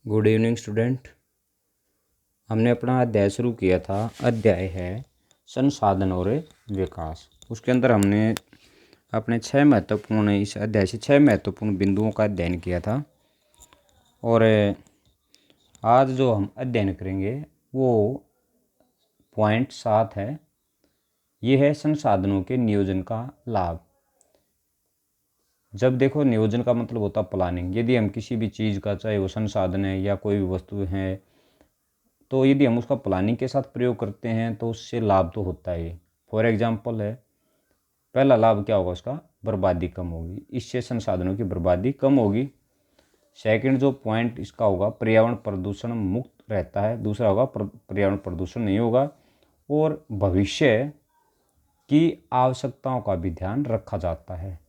Good evening student. हमने अपना अध्याय शुरू किया था। अध्याय है संसाधन और विकास। उसके अंदर हमने अपने इस अध्याय से 6 महत्वपूर्ण बिंदुओं का अध्ययन किया था। और आज जो हम अध्ययन करेंगे वो पॉइंट 7 है। ये है संसाधनों के नियोजन का लाभ। जब देखो, नियोजन का मतलब होता प्लानिंग। यदि हम किसी भी चीज़ का, चाहे वो संसाधन है या कोई भी वस्तु है, तो यदि हम उसका प्लानिंग के साथ प्रयोग करते हैं तो उससे लाभ तो होता ही। फॉर एग्जांपल है, पहला लाभ क्या होगा उसका? बर्बादी कम होगी। इससे संसाधनों की बर्बादी कम होगी। सेकंड जो पॉइंट इसका होगा, पर्यावरण प्रदूषण मुक्त रहता है। दूसरा होगा पर्यावरण प्रदूषण नहीं होगा और भविष्य की आवश्यकताओं का भी ध्यान रखा जाता है।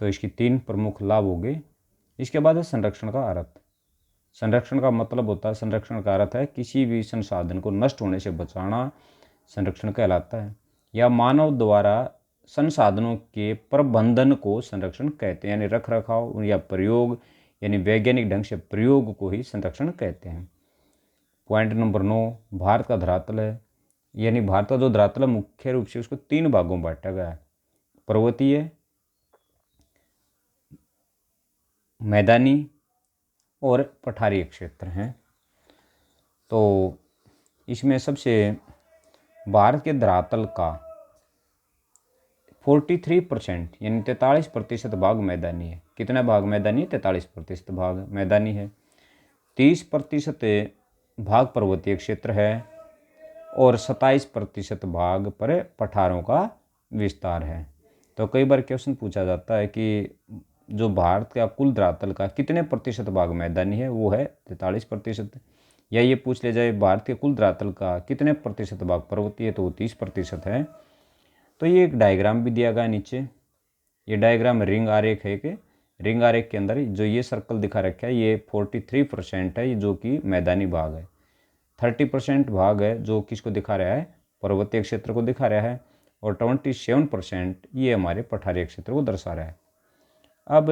तो इसकी 3 प्रमुख लाभ हो गए। इसके बाद है संरक्षण का अर्थ। संरक्षण का मतलब होता है, संरक्षण का अर्थ है किसी भी संसाधन को नष्ट होने से बचाना संरक्षण कहलाता है। या मानव द्वारा संसाधनों के प्रबंधन को संरक्षण कहते हैं, यानी रख रखाव या प्रयोग, यानी वैज्ञानिक ढंग से प्रयोग को ही संरक्षण कहते हैं। पॉइंट नंबर 9, भारत का धरातल है। यानी भारत का जो धरातल है मुख्य रूप से उसको 3 भागों में बांटा गया है। पर्वतीय, मैदानी और पठारी क्षेत्र हैं। तो इसमें सबसे भारत के धरातल का 43% यानी 43% भाग मैदानी है। कितना भाग मैदानी है? 43% भाग मैदानी है। 30% भाग पर्वतीय क्षेत्र है और 27% भाग पर पठारों का विस्तार है। तो कई बार क्वेश्चन पूछा जाता है कि जो भारत का कुल धरातल का कितने प्रतिशत भाग मैदानी है? वो है 43%। या ये पूछ ले जाए भारत के कुल धरातल का कितने प्रतिशत भाग पर्वतीय है, तो वो 30% है। तो ये एक डायग्राम भी दिया गया नीचे। ये डायग्राम रिंग आरेख है कि रिंग आरेख के अंदर जो ये सर्कल दिखा रखा है ये 43% है, जो कि मैदानी भाग है। 30% भाग है जो किसको दिखा रहा है? पर्वतीय क्षेत्र को दिखा रहा है। और 27% ये हमारे पठारी क्षेत्र को दर्शा रहा है। अब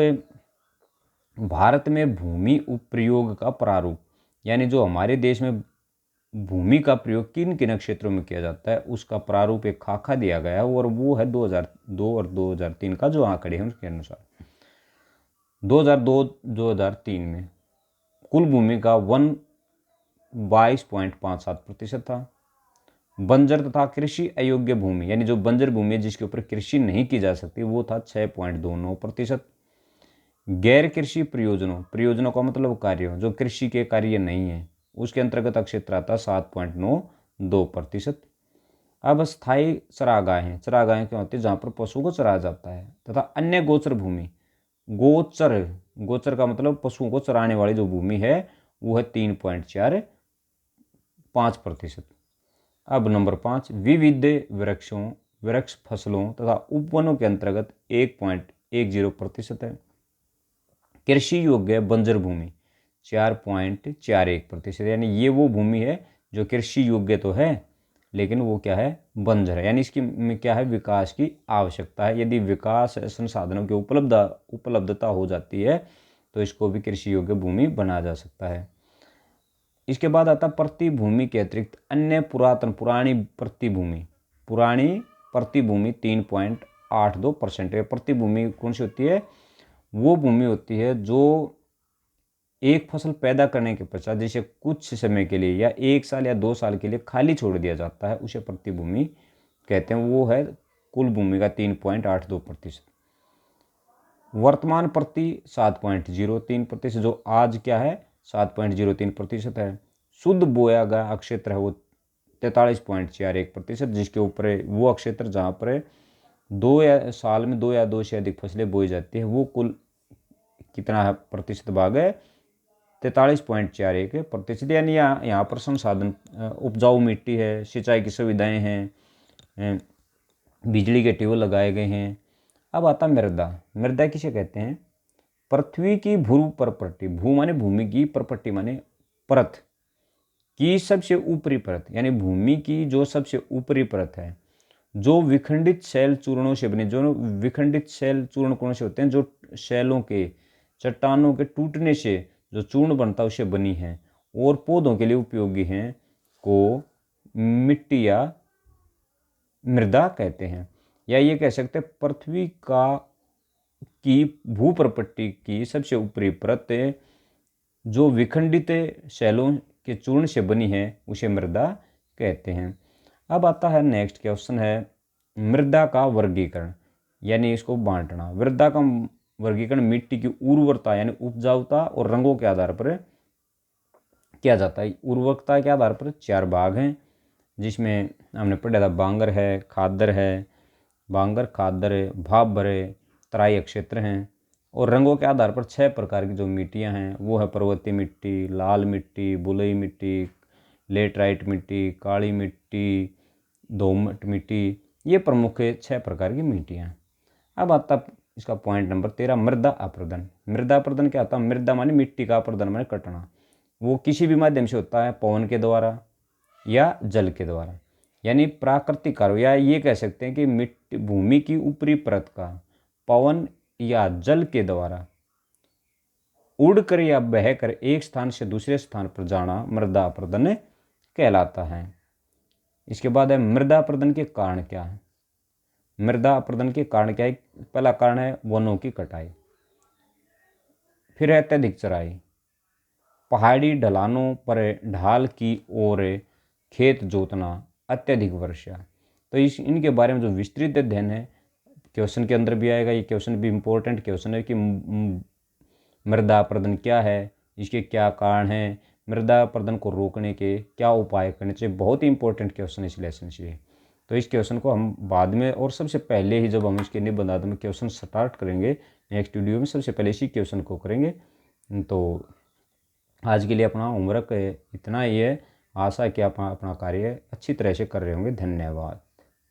भारत में भूमि उपप्रयोग का प्रारूप, यानी जो हमारे देश में भूमि का प्रयोग किन किन क्षेत्रों में किया जाता है, उसका प्रारूप एक खाका दिया गया है। और वो है 2002 और 2003 का जो आंकड़े हैं उसके अनुसार। 2002-2003 में कुल भूमि का 22.57% था। बंजर तथा कृषि अयोग्य भूमि, यानी जो बंजर भूमि है जिसके ऊपर कृषि नहीं की जा सकती, वो था 6.29%। गैर कृषि प्रयोजनों का मतलब कार्यों, जो कृषि के कार्य नहीं है, उसके अंतर्गत क्षेत्र आता 7.92%। अब स्थायी चरागाहें क्या होती है? जहाँ पर पशुओं को चराया जाता है। तथा अन्य गोचर भूमि, गोचर का मतलब पशुओं को चराने वाली जो भूमि है वो है 3.45%। अब नंबर 5, विविध वृक्ष फसलों तथा उपवनों के अंतर्गत 1.10% है। कृषि योग्य बंजर भूमि 4.41%, यानी ये वो भूमि है जो कृषि योग्य तो है लेकिन वो क्या है? बंजर है। यानी इसकी में क्या है? विकास की आवश्यकता है। यदि विकास संसाधनों की उपलब्धता हो जाती है तो इसको भी कृषि योग्य भूमि बना जा सकता है। इसके बाद आता प्रति भूमि के अतिरिक्त अन्य पुरानी प्रतिभूमि 3.82% है। प्रतिभूमि कौन सी होती है? वो भूमि होती है जो एक फसल पैदा करने के पश्चात जैसे कुछ समय के लिए या 1 साल या 2 साल के लिए खाली छोड़ दिया जाता है, उसे प्रतिभूमि कहते हैं। वो है कुल भूमि का 3.82%। वर्तमान प्रति 7.03%, जो आज क्या है? 7.03% है। शुद्ध बोया गया क्षेत्र है वो 43.41%, जिसके ऊपर वो क्षेत्र जहाँ पर साल में 2 या 2 से अधिक फसलें बोई जाती है, वो कुल कितना है? प्रतिशत भाग है 43.41%। यानी यहाँ पर संसाधन, उपजाऊ मिट्टी है, सिंचाई की सुविधाएं हैं, बिजली के ट्यूबवेल लगाए गए हैं। अब आता मृदा किसे कहते हैं? पृथ्वी की भू प्रॉपर्टी, भू माने भूमि की, प्रॉपर्टी माने परत की सबसे ऊपरी परत, यानी भूमि की जो सबसे ऊपरी परत है, जो विखंडित शैल चूर्णों से बने। जो विखंडित शैल चूर्ण कौन से होते हैं? जो शैलों के, चट्टानों के टूटने से जो चूर्ण बनता है उससे बनी है और पौधों के लिए उपयोगी हैं को मिट्टी या मृदा कहते हैं। या ये कह सकते हैं पृथ्वी की भूप्रपट्टी की सबसे ऊपरी परत जो विखंडित शैलों के चूर्ण से बनी है उसे मृदा कहते हैं। अब आता है नेक्स्ट क्वेश्चन है मृदा का वर्गीकरण यानी इसको बांटना। मृदा का वर्गीकरण मिट्टी की उर्वरता यानी उपजाऊता और रंगों के आधार पर किया जाता है। उर्वरता के आधार पर 4 भाग हैं जिसमें हमने पढ़ा था बांगर है, खादर है, बांगर खादर भाप भरे तराई क्षेत्र हैं। और रंगों के आधार पर 6 प्रकार की जो मिट्टियां हैं वो है पर्वतीय मिट्टी, लाल मिट्टी, बलुई मिट्टी, लेटराइट मिट्टी, काली मिट्टी, दोमट मिट्टी। ये प्रमुख 6 प्रकार की मिट्टियाँ। अब आता इसका पॉइंट नंबर 13 मृदा अपर्दन। मृदा अपर्दन क्या होता है? मृदा माने मिट्टी का, अपर्दन माने कटना। वो किसी भी माध्यम से होता है, पवन के द्वारा या जल के द्वारा, यानी प्राकृतिक कार्य, या ये कह सकते हैं कि मिट्टी भूमि की ऊपरी परत का पवन या जल के द्वारा उड़कर या बहकर एक स्थान से दूसरे स्थान पर जाना मृदा अपर्दन कहलाता है। इसके बाद है मृदा अपर्दन के कारण क्या है। मृदा अपर्दन के कारण क्या है? पहला कारण है वनों की कटाई, फिर है अत्यधिक चराई, पहाड़ी ढलानों पर ढाल की ओर खेत जोतना, अत्यधिक वर्षा। तो इनके बारे में जो विस्तृत अध्ययन है क्वेश्चन के अंदर भी आएगा। ये क्वेश्चन भी इम्पोर्टेंट क्वेश्चन है कि मृदा अपर्दन क्या है, इसके क्या कारण हैं, मृदा अपर्दन को रोकने के क्या उपाय करने चाहिए। बहुत ही इंपॉर्टेंट क्वेश्चन इस लेसन से। तो इस क्वेश्चन को हम बाद में और सबसे पहले ही जब हम इसके निबंध में क्वेश्चन स्टार्ट करेंगे नेक्स्ट वीडियो में, सबसे पहले इसी क्वेश्चन को करेंगे। तो आज के लिए अपना होमवर्क इतना ही है। आशा है कि आप अपना कार्य अच्छी तरह से कर रहे होंगे। धन्यवाद।